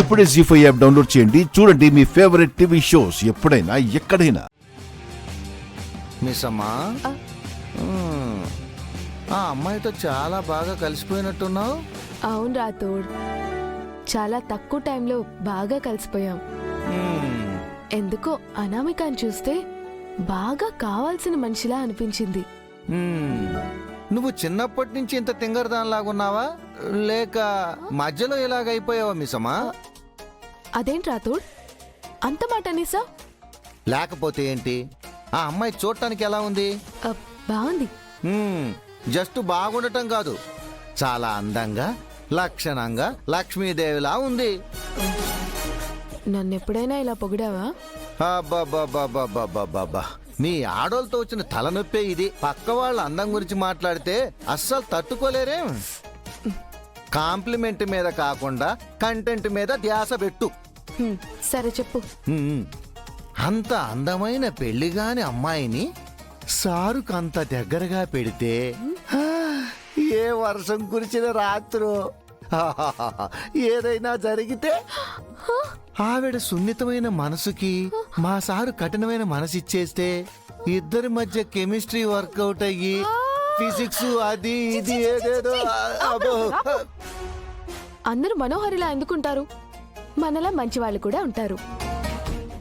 ఇప్పుడే జీ5 app download చేయండి. చూడండి మీ ఫేవరెట్ టీవీ షోస్ ఎప్పుడైనా ఎక్కడైనా. మిస్ అమ్మా, ఆ అమ్మాయితో చాలా బాగా కలిసిపోయినట్టున్నావు. అవును రాథోడ్, చాలా తక్కువ టైంలో బాగా కలిసిపోయాం. ఎందుకో అనామికాని చూస్తే బాగా కావాల్సిన మనిషిలా అనిపించింది. నువ్వు చిన్నప్పటి నుంచి ఇంత తింగరదానిలాగున్నావా, లేక మధ్యలో ఇలాగైపోయావా మిసమ్మా? అదేంటి రాథోడ్, అంత మాట అనేసా? లేకపోతే ఏంటి, ఆ అమ్మాయి చూడటానికి ఎలా ఉంది? బాగుంది. జస్ట్ బాగుండటం కాదు, చాలా అందంగా లక్షణంగా లక్ష్మీదేవిలా ఉంది. నన్నెప్పుడైనా ఇలా పొగిడావా? అబ్బా, మీ ఆడోళ్ళతో వచ్చిన తలనొప్పే ఇది. పక్క వాళ్ళ అందం గురించి మాట్లాడితే అస్సలు తట్టుకోలేరే. కాంప్లిమెంట్ మీద కాకుండా కంటెంట్ మీద ధ్యాస పెట్టు. సరే చెప్పు. అంత అందమైన పెళ్లిగాని అమ్మాయిని సారుకు అంత దగ్గరగా పెడితే ఏ వర్షం కురిచిన రాత్రో ఏదైనా జరిగితే ఆవిడ సున్నితమైన మనసుకి మా సారు కఠినమైన మనసు ఇచ్చేస్తే ఇద్దరి మధ్య కెమిస్ట్రీ వర్కౌట్ అయ్యి ఫిజిక్స్ అది ఇది ఏదేదో. అందరూ మనోహరిలా ఎందుకుంటారు? మనలా మంచి వాళ్ళు కూడా ఉంటారు.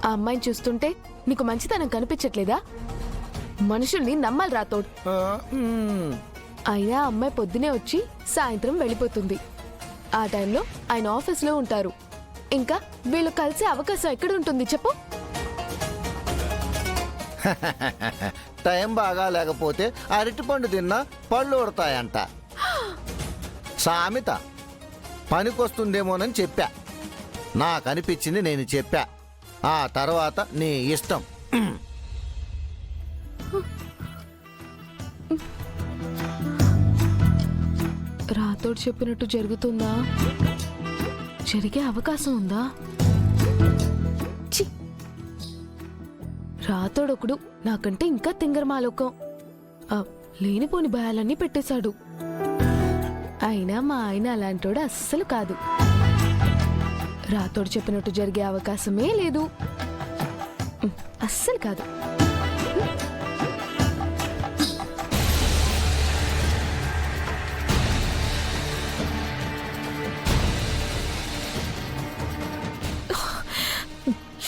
ఆ అమ్మాయిని చూస్తుంటే నీకు మంచితనం కనిపించట్లేదా? మనుషుల్ని నమ్మాలి రాథోడ్. అయినా అమ్మాయి పొద్దునే వచ్చి సాయంత్రం వెళ్ళిపోతుంది. ఆ టైంలో ఆయన ఆఫీస్లో ఉంటారు. ఇంకా వీళ్ళు కలిసే అవకాశం ఎక్కడ ఉంటుంది చెప్పు? టైం బాగా లేకపోతే అరటిపండు తిన్నా పళ్ళు ఉడతాయంట సామెత. పనికొస్తుందేమోనని చెప్పా, నాకు అనిపించింది నేను చెప్పా. ఆ తర్వాత నీ ఇష్టం. రాథోడ్ చెప్పినట్టు జరుగుతుందా? జరిగే అవకాశం ఉందా? రాథోడొకడు నాకంటే ఇంకా తింగరమాలోకం. లేనిపోని భయాలన్నీ పెట్టేశాడు. అయినా మా ఆయన అలాంటోడు అస్సలు కాదు. రాథోడ్ చెప్పినట్టు జరిగే అవకాశమే లేదు. అస్సలు కాదు.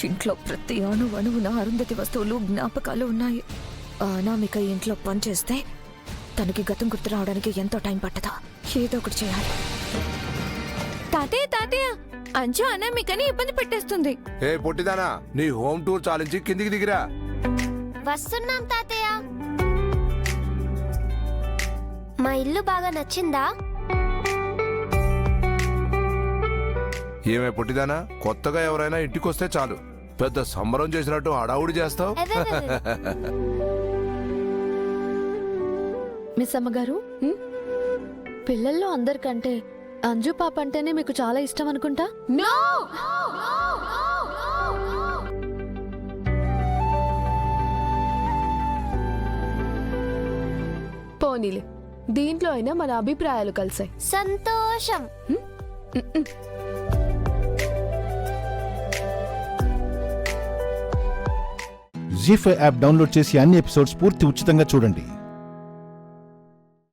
ఇంట్లో ప్రతి అణువణువున అరుంధతి వస్తువులు జ్ఞాపకాలు ఉన్నాయి. అనామిక ఇంట్లో పనిచేస్తే తనకి గతం గుర్తు రావడానికి ఎంతో టైం పట్టదా? ఏదో ఒకటి చేయాలి. తాతయ్య అంచు అనామికని ఇబ్బంది పెట్టేస్తుంది. ఏ పొట్టిదానా, నీ హోమ్ టూర్ చాలించి కిందికి దిగిరా. వస్తున్నాం తాతయ్య. మా ఇల్లు బాగా నచ్చిందా? ఏమే పొట్టిదానా, కొత్తగా ఎవరైనా ఇంటికొస్తే చాలు పెద్ద సంబరం చేసినట్టు హడావుడి చేస్తావు. మిస్ అమ్మగారు, పిల్లల్లో అందరికంటే అంజు పాప అంటేనే మీకు చాలా ఇష్టం అనుకుంటా. పోనీలే, దీంట్లో అయినా మన అభిప్రాయాలు కలిసాయి. సంతోషం. జీ5 యాప్ డౌన్లోడ్ చేసి అన్ని ఎపిసోడ్స్ పూర్తి ఉచితంగా చూడండి.